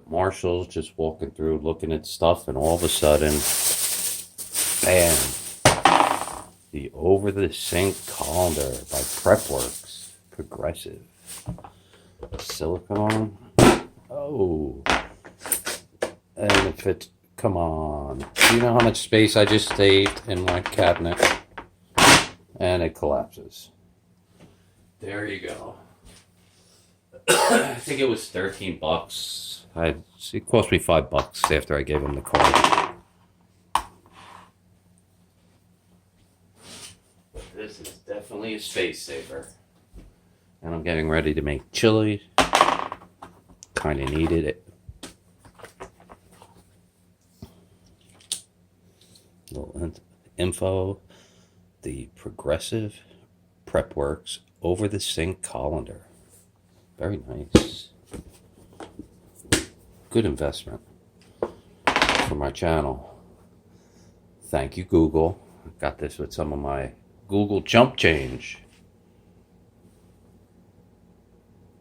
Marshall's, just walking through, looking at stuff, and all of a sudden, bam, the Over the Sink Colander by Prepworks, progressive. Silicone. Oh. And it fits, come on. Do you know how much space I just saved in my cabinet? And it collapses. There you go. I think it was 13 bucks. It cost me $5 after I gave him the card. This is definitely a space saver. And I'm getting ready to make chili. Kind of needed it. Little info. The Progressive Prepworks Over the Sink Colander. Very nice. Good investment for my channel. Thank you, Google. I got this with some of my Google Jump Change.